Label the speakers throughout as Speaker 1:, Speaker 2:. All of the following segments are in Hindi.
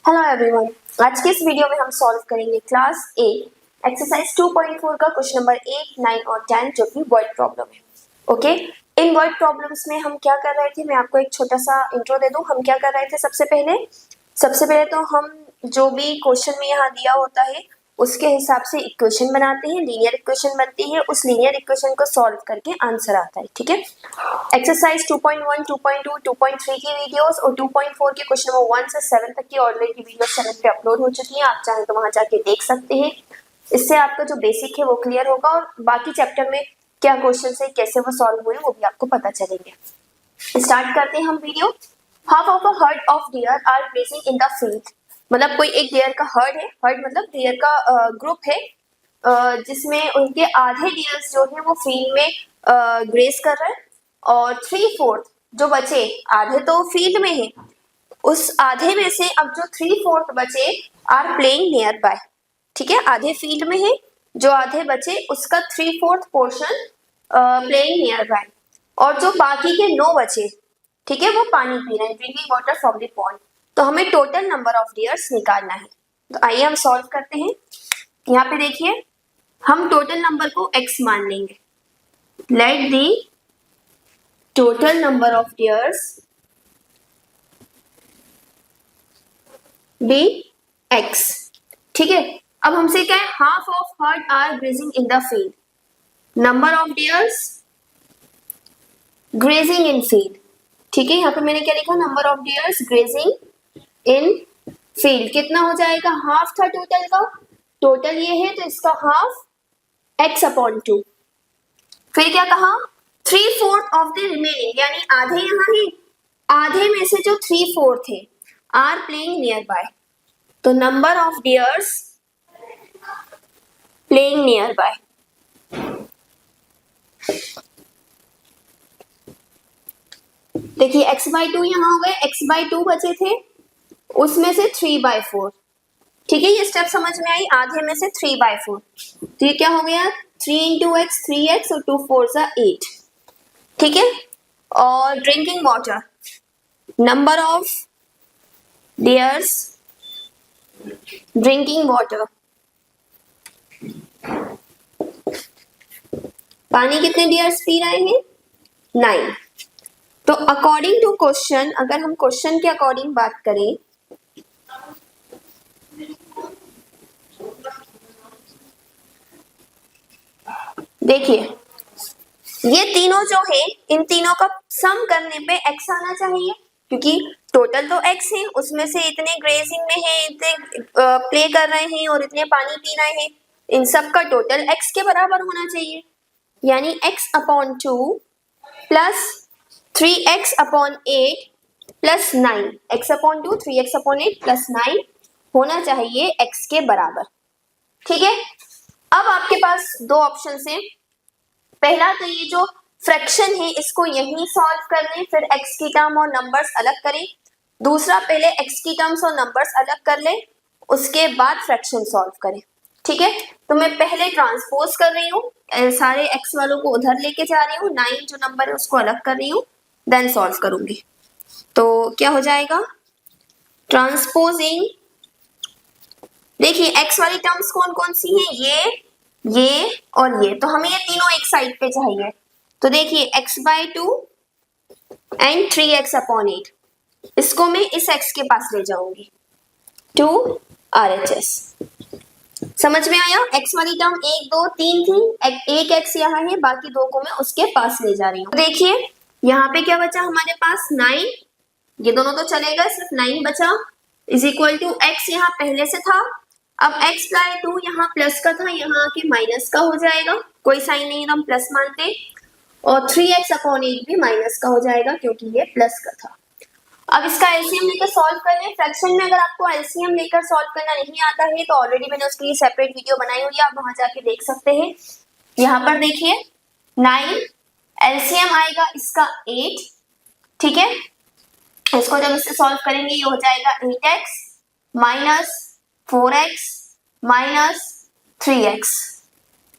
Speaker 1: हेलो एवरीवन, आज के इस वीडियो में हम सॉल्व करेंगे क्लास 8 एक्सरसाइज 2.4 का क्वेश्चन नंबर 8, 9 और 10 जो कि वर्ड प्रॉब्लम है। ओके, इन वर्ड प्रॉब्लम्स में हम क्या कर रहे थे, मैं आपको एक छोटा सा इंट्रो दे दूं। हम क्या कर रहे थे, सबसे पहले तो हम जो भी क्वेश्चन में यहाँ दिया होता है उसके हिसाब से इक्वेशन बनाते हैं, लीनियर इक्वेशन बनती है, उस लीनियर इक्वेशन को सॉल्व करके आंसर आता है। ठीक है, एक्सरसाइज 2.1, 2.2, 2.3 की वीडियोस और 2.4 के क्वेश्चन नंबर 1 से 7 तक की ऑलरेडी वीडियो चैनल पे अपलोड हो चुकी हैं। आप चाहें तो वहां जाके देख सकते हैं। इससे आपका जो बेसिक है वो क्लियर होगा और बाकी चैप्टर में क्या क्वेश्चन है, कैसे वो सॉल्व हुए वो भी आपको पता चलेंगे। स्टार्ट करते हैं हम video. Half of a herd of deer are grazing in the field. मतलब कोई एक डियर का हर्ड है, हर्ड मतलब डियर का ग्रुप है, जिसमें उनके आधे डियर्स जो है वो फील्ड में ग्रेस कर रहे हैं और 3/4 जो बचे, आधे तो फील्ड में है, उस आधे में से अब जो 3/4 बचे आर प्लेइंग नियर बाय। ठीक है, आधे फील्ड में है, जो आधे बचे उसका 3/4 पोर्शन प्लेइंग नियर बाय, और जो बाकी के 9 बचे, ठीक है, वो पानी पी रहे हैं, drinking water from the pond. तो हमें टोटल नंबर ऑफ डियर्स निकालना है। तो आइए हम सॉल्व करते हैं। यहाँ पे देखिए, हम टोटल नंबर को x मान लेंगे। Let the total number of deers be x। ठीक है, अब हमसे क्या है, half of herd are grazing in the field, number of deers grazing in field. ठीक है, यहाँ पे मैंने क्या लिखा, number of deers grazing in field कितना हो जाएगा, हाफ था टोटल का, टोटल ये है तो इसका हाफ x/2। फिर क्या कहा, 3/4 ऑफ द रिमेनिंग, यानी आधे यहाँ है, आधे में से जो 3/4 थे आर प्लेइंग नियर बाय, तो number of dears playing near by. देखिए x/2 यहाँ हो गए, x/2 बचे थे, उसमें से 3/4। ठीक है, ये स्टेप समझ में आई, आधे में से 3/4, तो ये क्या हो गया, 3 × x 3x और 2 4 8। ठीक है, और drinking water, number of dears drinking water, पानी कितने डियर्स पी रहे हैं, 9। तो अकॉर्डिंग टू क्वेश्चन, अगर हम क्वेश्चन के अकॉर्डिंग बात करें, देखिए ये तीनों जो है, इन तीनों का सम करने पे x आना चाहिए, क्योंकि टोटल तो x है, उसमें से इतने ग्रेजिंग में है, इतने प्ले कर रहे हैं और इतने पानी पी रहे हैं, इन सब का टोटल x के बराबर होना चाहिए, यानी x/2 plus 3x/8 plus 9, x/2 3x/8 plus 9 होना चाहिए x के बराबर। ठीक है, अब आपके पास दो ऑप्शन है, पहला तो ये जो फ्रैक्शन है इसको यहीं सॉल्व कर लें, फिर x की टर्म और नंबर्स अलग करें। दूसरा, पहले x की टर्म्स और नंबर्स अलग कर लें, उसके बाद फ्रैक्शन सॉल्व करें। ठीक है, तो मैं पहले ट्रांसपोज कर रही हूँ, सारे x वालों को उधर लेके जा रही हूँ, 9 जो नंबर है उसको अलग कर रही हूँ, देन सॉल्व करूंगी। तो क्या हो जाएगा, ट्रांसपोजिंग, देखिए x वाली टर्म्स कौन कौन सी हैं, ये और ये, तो हमें ये तीनों एक साइड पे चाहिए। तो देखिए x/2 एंड 3x/8, इसको मैं इस x के पास ले जाऊंगी, 2 RHS। समझ में आया, x वाली टर्म 1 2 3 थी, एक x यहाँ है, बाकी दो को मैं उसके पास ले जा रही हूँ। देखिए यहाँ पे क्या बचा हमारे पास, 9, ये दोनों तो चलेगा, सिर्फ 9 बचा, इज इक्वल टू x यहाँ पहले से था, अब x/2 यहाँ प्लस का था, यहाँ आके माइनस का हो जाएगा, कोई साइन नहीं, हम प्लस मानते, और 3x/8 भी माइनस का हो जाएगा क्योंकि ये प्लस का था। अब इसका एलसीएम लेकर सॉल्व कर लें। फ्रैक्शन में अगर आपको एलसीएम लेकर सॉल्व करना नहीं आता है तो ऑलरेडी मैंने उसके लिए सेपरेट वीडियो बनाई हुई है, आप वहां जाके देख सकते हैं। यहाँ पर देखिए 9, एलसीएम आएगा इसका 8। ठीक है, इसको जब इससे सॉल्व करेंगे ये हो जाएगा 8x minus 4x minus 3x।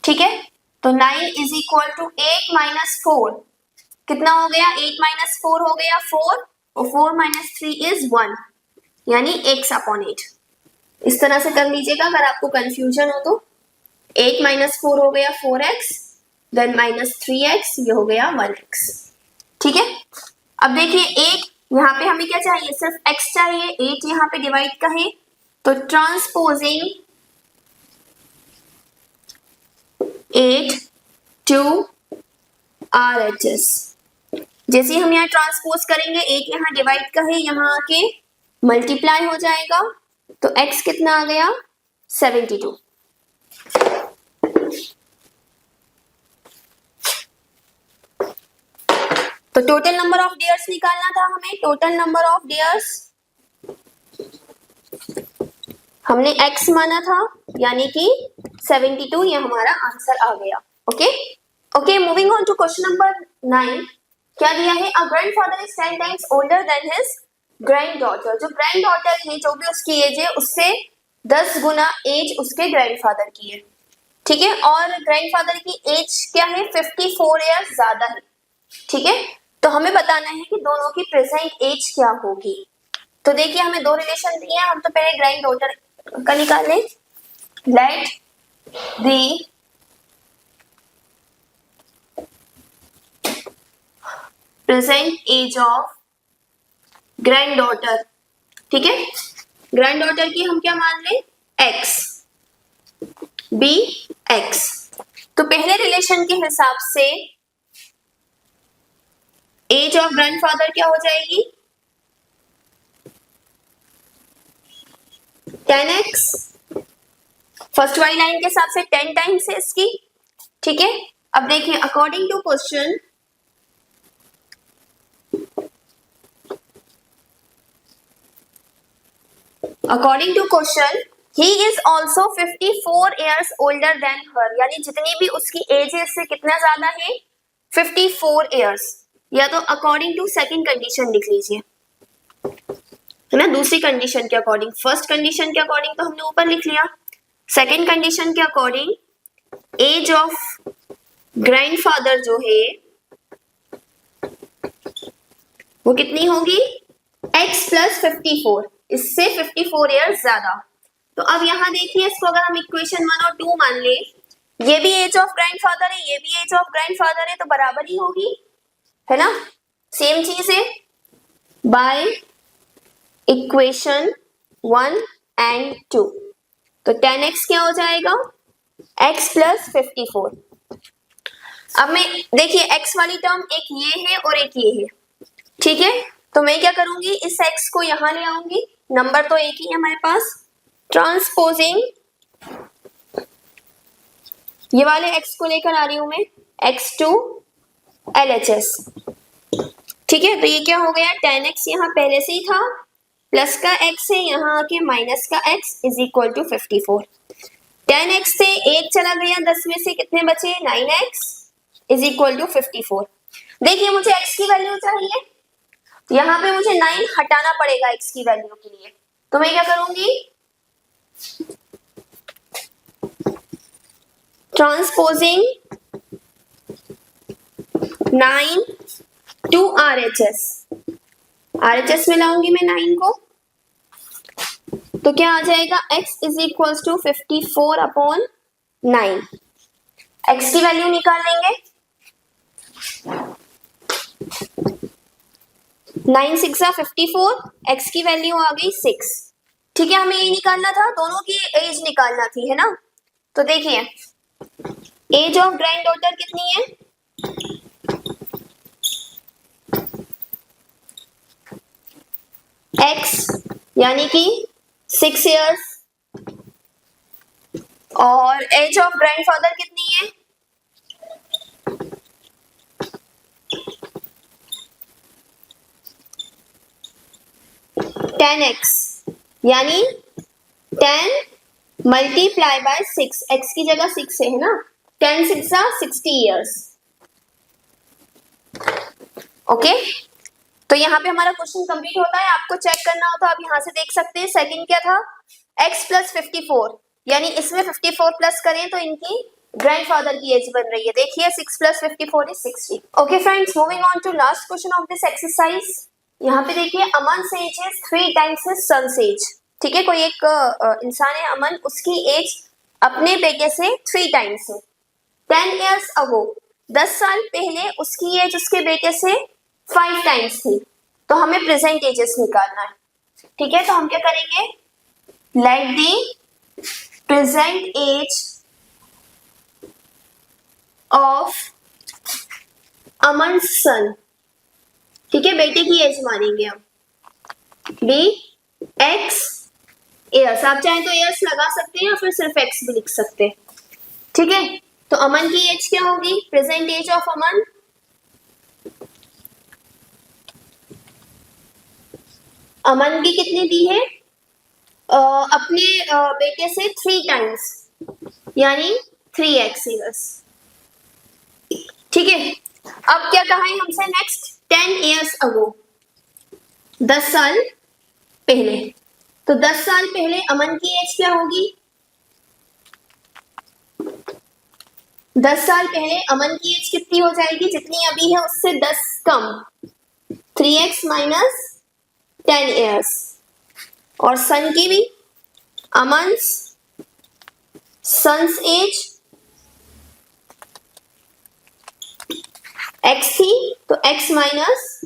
Speaker 1: ठीक है, तो 9 इज इक्वल टू 8 माइनस 4, कितना हो गया, 8 माइनस 4 हो गया 4, और 4 माइनस 3 इज 1, यानी x अपॉन 8। इस तरह से कर लीजिएगा अगर आपको कंफ्यूजन हो तो। 8 माइनस 4 हो गया 4x, देन माइनस 3x, ये हो गया 1x। ठीक है, अब देखिए 8 यहाँ पे हमें क्या चाहिए, सिर्फ x चाहिए, 8 यहाँ पे डिवाइड का है, तो ट्रांसपोजिंग 8 टू RHS। जैसे हम यहाँ ट्रांसपोज करेंगे, 8 यहाँ डिवाइड का है, यहाँ आके मल्टीप्लाई हो जाएगा, तो x कितना आ गया 72। तो टोटल नंबर ऑफ डेयर्स निकालना था हमें। टोटल नंबर ऑफ डेयर्स हमने x माना था, यानी कि 72, ये हमारा आंसर आ गया। Okay okay, moving on to question number 9। क्या दिया है, a grandfather is 10 times older than his granddaughter. जो ग्रैंडडॉटर है, जो भी उसकी एज है, उससे 10 गुना एज उसके ग्रैंडफादर की है। ठीक है, और ग्रैंडफादर की एज क्या है, 54 ईयर्स ज्यादा है। ठीक है, तो हमें बताना है कि दोनों की प्रेजेंट एज क्या होगी। तो देखिए हमें दो रिलेशन दिए हैं, हम तो पहले ग्रैंडडॉटर का निकालें। Let the present age of granddaughter. ठीक है, ग्रैंडडॉटर की हम क्या मान लें, x, b x। तो पहले रिलेशन के हिसाब से एज ऑफ ग्रैंडफादर क्या हो जाएगी, 10x। फर्स्ट वाली लाइन के हिसाब से 10 टाइम्स है इसकी। ठीक है, अब देखिए according to question, he is also 54 years older than her, यानी जितनी भी उसकी एज है इससे कितना ज्यादा है, 54 ईयर्स। या तो अकॉर्डिंग टू सेकंड कंडीशन लिख लीजिए, है ना, दूसरी कंडीशन के अकॉर्डिंग। फर्स्ट कंडीशन के अकॉर्डिंग तो हमने ऊपर लिख लिया, सेकंड कंडीशन के अकॉर्डिंग एज ऑफ ग्रैंडफादर जो है वो कितनी होगी, x प्लस 54, इससे 54 ईयर्स ज्यादा। तो अब यहाँ देखिए, इसको अगर हम इक्वेशन 1 और 2 मान ले, ये भी एज ऑफ ग्रैंडफादर है, ये भी एज ऑफ ग्रैंडफादर है, तो बराबर ही होगी, है ना, सेम चीज है। बाय इक्वेशन 1 एंड 2, तो 10x क्या हो जाएगा, x प्लस 54। अब मैं देखिए x वाली टर्म एक ये है और एक ये है। ठीक है, तो मैं क्या करूंगी, इस x को यहां ले आऊंगी, नंबर तो एक ही है हमारे पास, ट्रांसपोजिंग ये वाले x को लेकर आ रही हूं मैं, x टू LHS। ठीक है, तो ये क्या हो गया, 10x यहाँ पहले से ही था, प्लस का x है, यहाँ आके माइनस का x is equal to 54। 10x से 1 चला गया, 10 में से कितने बचे, 9x इज इक्वल टू 54। देखिए मुझे x की वैल्यू चाहिए, यहाँ पे मुझे 9 हटाना पड़ेगा x की वैल्यू के लिए, तो मैं क्या करूंगी, ट्रांसपोजिंग 9 टू RHS। RHS में लाऊंगी मैं 9 को, तो क्या आ जाएगा, x is equal to 54 upon 9। x की वैल्यू निकाल लेंगे, 9 6 54, x की वैल्यू आ गई 6। ठीक है, हमें ये निकालना था, दोनों की एज निकालना थी, है ना। तो देखिए एज ऑफ ग्रैंडडॉटर कितनी है, x यानी कि 6 इयर्स, और एज ऑफ ग्रैंडफादर कितनी है, 10x, यानी 10 मल्टीप्लाई बाय 6, x की जगह 6 है ना, 10 6 60 इयर्स। ओके, तो यहाँ पे हमारा क्वेश्चन कंप्लीट होता है। आपको चेक करना हो तो आप यहाँ से देख सकते हैं, सेकंड क्या था, x प्लस 54, यानी इसमें 54 प्लस करें तो इनकी ग्रैंडफादर की एज बन रही है। देखिए 6 plus 54 is 60। Okay friends, moving on to last question of this exercise. यहाँ पे देखिए Aman age is 3 times his son's age. ठीक है, कोई एक इंसान है अमन, उसकी एज अपने बेटे से 3 टाइम्स है। 10 years ago 10 साल पहले उसकी एज उसके बेटे से 5 टाइम्स थी। तो हमें प्रेजेंट एजेस निकालना है। ठीक है, तो हम क्या करेंगे, let the present age of Aman son. ठीक है, बेटे की एज मानेंगे हम, बी एक्स ईयर्स। आप चाहें तो ईयर्स लगा सकते हैं या फिर सिर्फ एक्स भी लिख सकते हैं। ठीक है, तो अमन की एज क्या होगी, प्रेजेंट एज ऑफ अमन, अमन की कितनी दी है, अपने बेटे से 3 टाइम्स, यानी 3x ईयर्स। ठीक है, अब क्या कहा है हमसे नेक्स्ट, 10 years ago 10 साल पहले। तो 10 साल पहले अमन की एज क्या होगी, 10 साल पहले अमन की एज कितनी हो जाएगी, जितनी अभी है उससे 10 कम, 3x माइनस 10 years। और सन की भी, अमन सन्स एज x थी तो x माइनस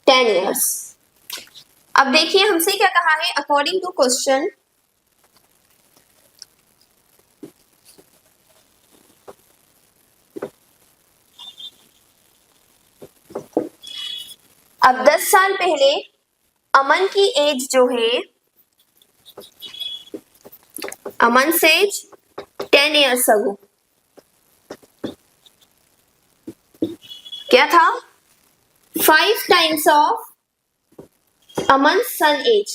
Speaker 1: 10 years। अब देखिए हमसे क्या कहा है, अकॉर्डिंग टू क्वेश्चन अब 10 साल पहले अमन की एज जो है, अमन से एज 10 years ago क्या था, 5 times of Aman son age.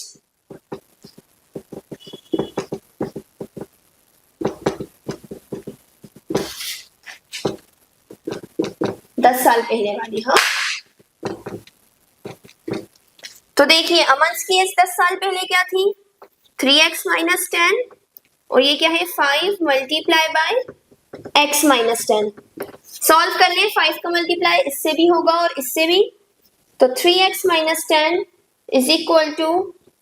Speaker 1: दस साल पहले वाली, हाँ। तो देखिए अमन की एज 10 साल पहले क्या थी, 3x माइनस 10, और ये क्या है 5 multiply by x minus 10। Solve कर ले, 5 का मल्टीप्लाई इससे भी होगा और इससे भी, तो 3x minus 10 is equal to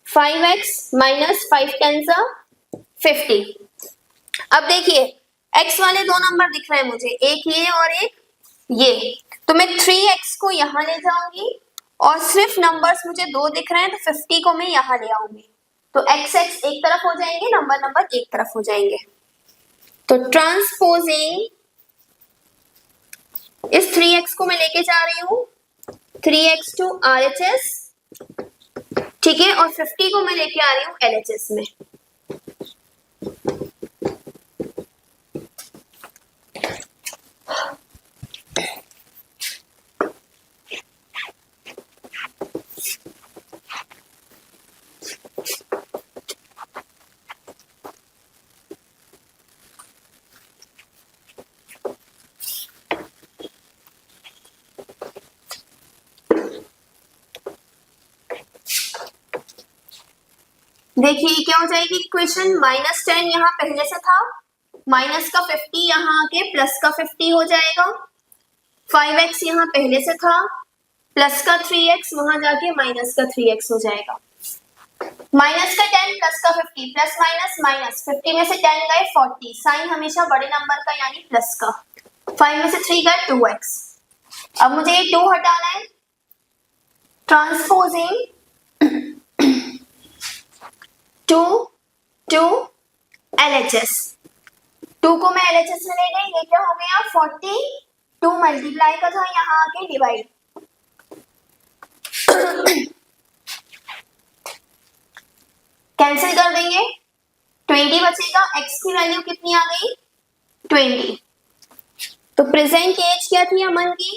Speaker 1: 5x minus 5 10 50। अब देखिए x वाले दो नंबर दिख रहे हैं मुझे, एक ये और एक ये, तो मैं 3x को यहाँ ले जाऊंगी और सिर्फ नंबर्स मुझे दो दिख रहे हैं, तो 50 को मैं यहाँ ले आऊंगी, तो x एक तरफ हो जाएंगे, नंबर एक तरफ हो जाएंगे। तो ट्रांसपोजिंग इस 3x को मैं लेके जा रही हूँ 3x टू RHS, ठीक है, और 50 को मैं लेके आ रही हूँ LHS में। देखिए क्या हो जाएगी इक्वेशन, -10 यहाँ पहले से था, माइनस का 50 यहाँ आके प्लस का 50 हो जाएगा, 5x यहाँ पहले से था, प्लस का 3x वहां जाके माइनस का 3x हो जाएगा, माइनस का 10 प्लस का 50, प्लस माइनस माइनस, 50 में से 10 गए 40, साइन हमेशा बड़े नंबर का यानी प्लस का, 5 में से 3 गए 2x। अब मुझे ये 2 हटाना है, ट्रांसपोजिंग 2 टू LHS, 2 को मैं LHS में ले गई, ये क्या हो गया 40, 2 मल्टीप्लाई का था यहाँ आके डिवाइड, कैंसिल कर देंगे, 20 बचेगा, x की वैल्यू कितनी आ गई 20। तो प्रेजेंट एज क्या थी अमन की,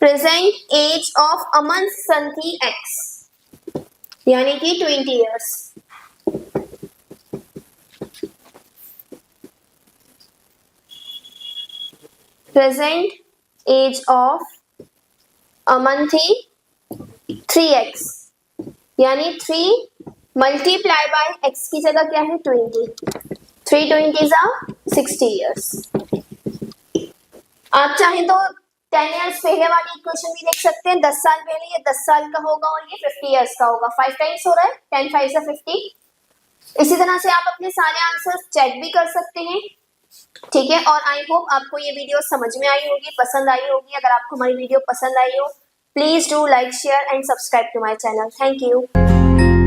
Speaker 1: प्रेजेंट एज ऑफ अमन सन थी x, यानी कि 20 years। प्रेजेंट एज ऑफ अमन थी 3x, यानी 3 मल्टीप्लाई बाय x की जगह क्या है 20, 3 20 60 years। आप चाहें तो 10 इयर्स पहले वाली इक्वेशन भी देख सकते हैं, 10 साल पहले ये 10 साल का होगा और ये 50 इयर्स का होगा, 5 टाइम्स हो रहा है, 10 5 50। इसी तरह से आप अपने सारे आंसर्स चेक भी कर सकते हैं, ठीक है। और आई होप आपको ये वीडियो समझ में आई होगी, पसंद आई होगी। अगर आपको हमारी वीडियो पसंद आई हो, please do like share and subscribe to my channel. Thank you.